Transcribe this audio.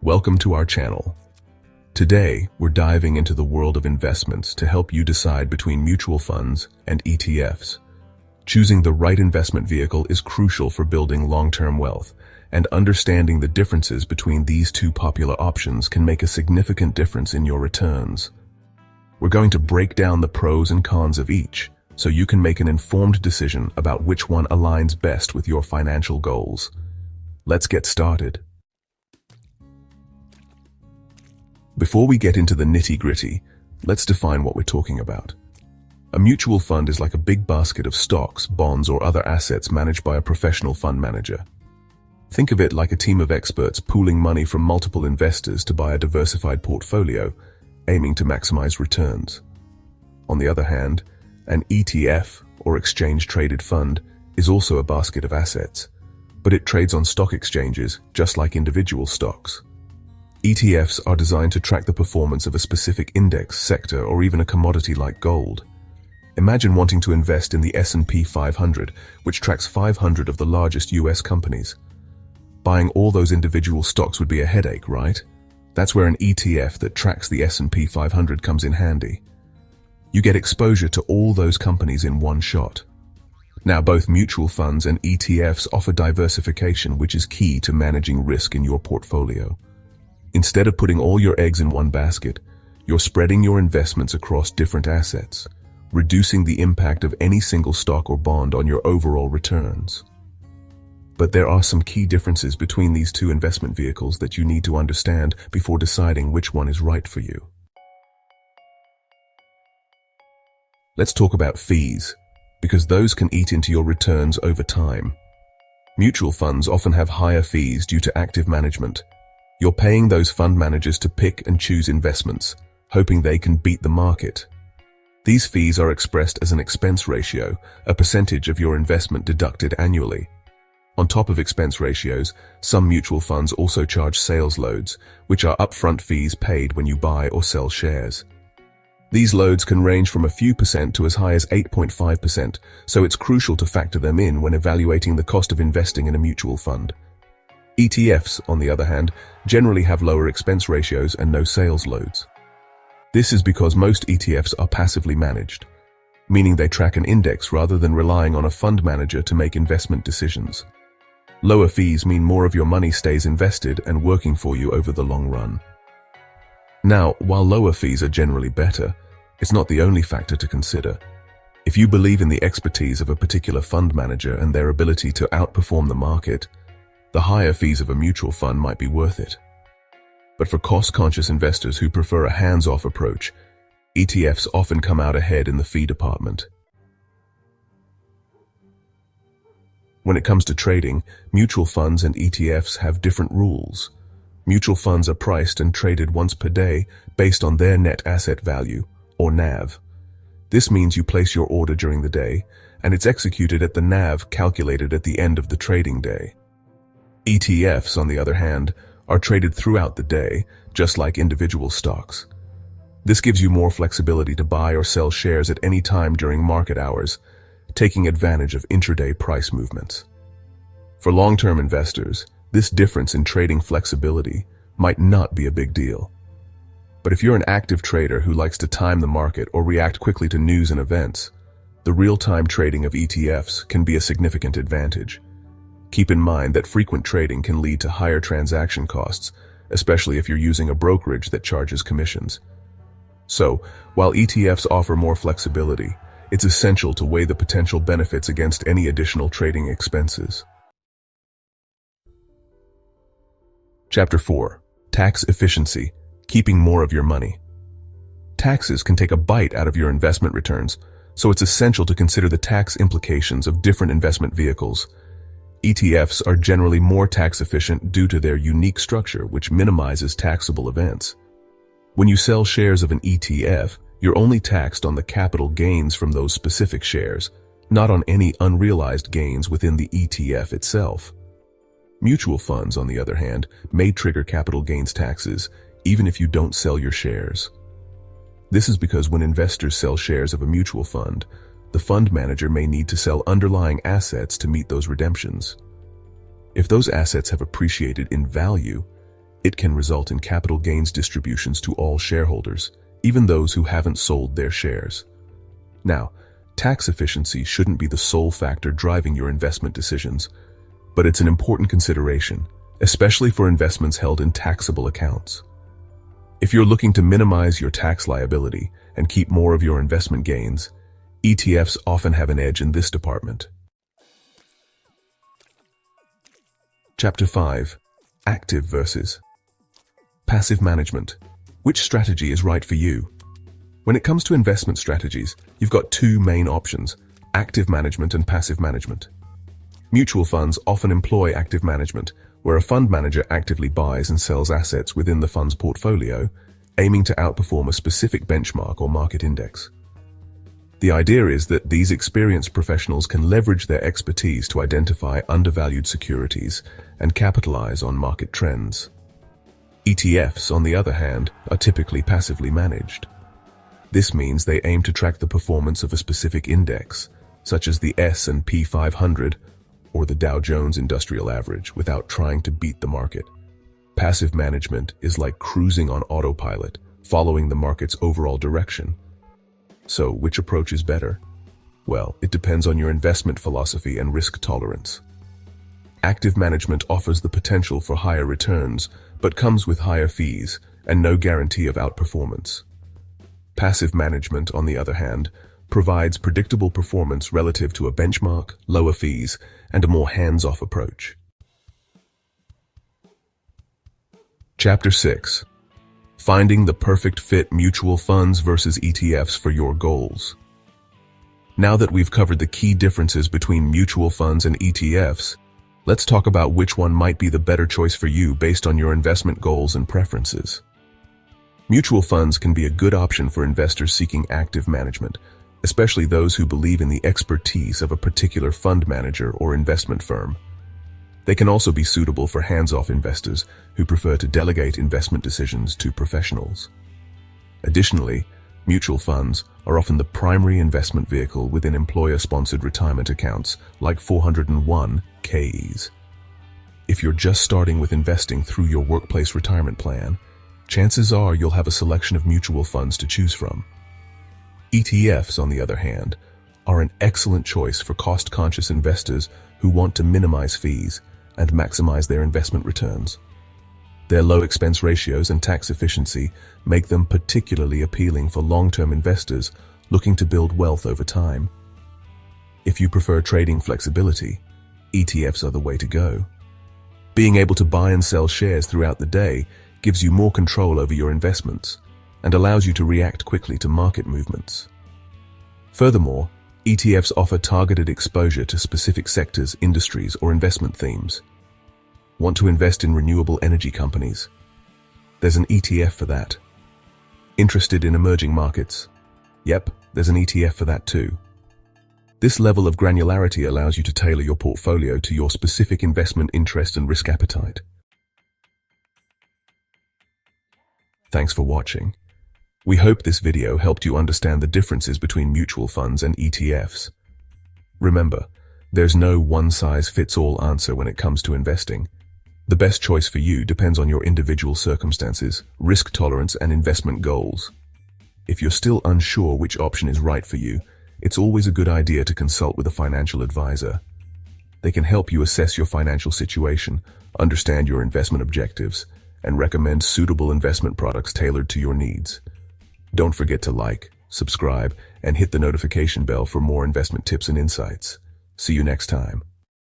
Welcome to our channel. Today, we're diving into the world of investments to help you decide between mutual funds and ETFs. Choosing the right investment vehicle is crucial for building long-term wealth, and understanding the differences between these two popular options can make a significant difference in your returns. We're going to break down the pros and cons of each, so you can make an informed decision about which one aligns best with your financial goals. Let's get started. Before we get into the nitty-gritty, let's define what we're talking about. A mutual fund is like a big basket of stocks, bonds, or other assets managed by a professional fund manager. Think of it like a team of experts pooling money from multiple investors to buy a diversified portfolio, aiming to maximize returns. On the other hand, an ETF, or exchange-traded fund, is also a basket of assets, but it trades on stock exchanges just like individual stocks. ETFs are designed to track the performance of a specific index, sector, or even a commodity like gold. Imagine wanting to invest in the S&P 500, which tracks 500 of the largest US companies. Buying all those individual stocks would be a headache, right? That's where an ETF that tracks the S&P 500 comes in handy. You get exposure to all those companies in one shot. Now, both mutual funds and ETFs offer diversification, which is key to managing risk in your portfolio. Instead of putting all your eggs in one basket, you're spreading your investments across different assets, reducing the impact of any single stock or bond on your overall returns. But there are some key differences between these two investment vehicles that you need to understand before deciding which one is right for you. Let's talk about fees, because those can eat into your returns over time. Mutual funds often have higher fees due to active management. You're paying those fund managers to pick and choose investments, hoping they can beat the market. These fees are expressed as an expense ratio, a percentage of your investment deducted annually. On top of expense ratios, some mutual funds also charge sales loads, which are upfront fees paid when you buy or sell shares. These loads can range from a few percent to as high as 8.5%, so it's crucial to factor them in when evaluating the cost of investing in a mutual fund. ETFs, on the other hand, generally have lower expense ratios and no sales loads. This is because most ETFs are passively managed, meaning they track an index rather than relying on a fund manager to make investment decisions. Lower fees mean more of your money stays invested and working for you over the long run. Now, while lower fees are generally better, it's not the only factor to consider. If you believe in the expertise of a particular fund manager and their ability to outperform the market, the higher fees of a mutual fund might be worth it. But for cost-conscious investors who prefer a hands-off approach, ETFs often come out ahead in the fee department. When it comes to trading, mutual funds and ETFs have different rules. Mutual funds are priced and traded once per day based on their net asset value, or NAV. This means you place your order during the day, and it's executed at the NAV calculated at the end of the trading day. ETFs, on the other hand, are traded throughout the day, just like individual stocks. This gives you more flexibility to buy or sell shares at any time during market hours, taking advantage of intraday price movements. For long-term investors, this difference in trading flexibility might not be a big deal. But if you're an active trader who likes to time the market or react quickly to news and events, the real-time trading of ETFs can be a significant advantage. Keep in mind that frequent trading can lead to higher transaction costs, especially if you're using a brokerage that charges commissions. So, while ETFs offer more flexibility, it's essential to weigh the potential benefits against any additional trading expenses. Chapter 4. Tax Efficiency, Keeping More of Your Money. Taxes can take a bite out of your investment returns, so it's essential to consider the tax implications of different investment vehicles. ETFs are generally more tax efficient due to their unique structure, which minimizes taxable events. When you sell shares of an ETF, you're only taxed on the capital gains from those specific shares, not on any unrealized gains within the ETF itself. Mutual funds, on the other hand, may trigger capital gains taxes, even if you don't sell your shares. This is because when investors sell shares of a mutual fund, the fund manager may need to sell underlying assets to meet those redemptions. If those assets have appreciated in value, It can result in capital gains distributions to all shareholders, even those who haven't sold their shares. Now, tax efficiency shouldn't be the sole factor driving your investment decisions, but it's an important consideration, especially for investments held in taxable accounts. If you're looking to minimize your tax liability and keep more of your investment gains, ETFs often have an edge in this department. Chapter 5. Active versus passive management. Which strategy is right for you? When it comes to investment strategies, you've got two main options: active management and passive management. Mutual funds often employ active management, where a fund manager actively buys and sells assets within the fund's portfolio, aiming to outperform a specific benchmark or market index. The idea is that these experienced professionals can leverage their expertise to identify undervalued securities and capitalize on market trends. ETFs, on the other hand, are typically passively managed. This means they aim to track the performance of a specific index, such as the S&P 500 or the Dow Jones Industrial Average, without trying to beat the market. Passive management is like cruising on autopilot, following the market's overall direction. So, which approach is better? Well, it depends on your investment philosophy and risk tolerance. Active management offers the potential for higher returns, but comes with higher fees and no guarantee of outperformance. Passive management, on the other hand, provides predictable performance relative to a benchmark, lower fees, and a more hands-off approach. Chapter 6. Finding the perfect fit: mutual funds versus ETFs for your goals. Now that we've covered the key differences between mutual funds and ETFs, let's talk about which one might be the better choice for you based on your investment goals and preferences. Mutual funds can be a good option for investors seeking active management, especially those who believe in the expertise of a particular fund manager or investment firm. They can also be suitable for hands-off investors who prefer to delegate investment decisions to professionals. Additionally, mutual funds are often the primary investment vehicle within employer-sponsored retirement accounts like 401(k)s. If you're just starting with investing through your workplace retirement plan, chances are you'll have a selection of mutual funds to choose from. ETFs, on the other hand, are an excellent choice for cost-conscious investors who want to minimize fees and maximize their investment returns. Their low expense ratios and tax efficiency make them particularly appealing for long-term investors looking to build wealth over time. If you prefer trading flexibility, ETFs are the way to go. Being able to buy and sell shares throughout the day gives you more control over your investments and allows you to react quickly to market movements. Furthermore, ETFs offer targeted exposure to specific sectors, industries, or investment themes. Want to invest in renewable energy companies? There's an ETF for that. Interested in emerging markets? Yep, there's an ETF for that too. This level of granularity allows you to tailor your portfolio to your specific investment interest and risk appetite. Thanks for watching. We hope this video helped you understand the differences between mutual funds and ETFs. Remember, there's no one-size-fits-all answer when it comes to investing. The best choice for you depends on your individual circumstances, risk tolerance, and investment goals. If you're still unsure which option is right for you, it's always a good idea to consult with a financial advisor. They can help you assess your financial situation, understand your investment objectives, and recommend suitable investment products tailored to your needs. Don't forget to like, subscribe, and hit the notification bell for more investment tips and insights. See you next time.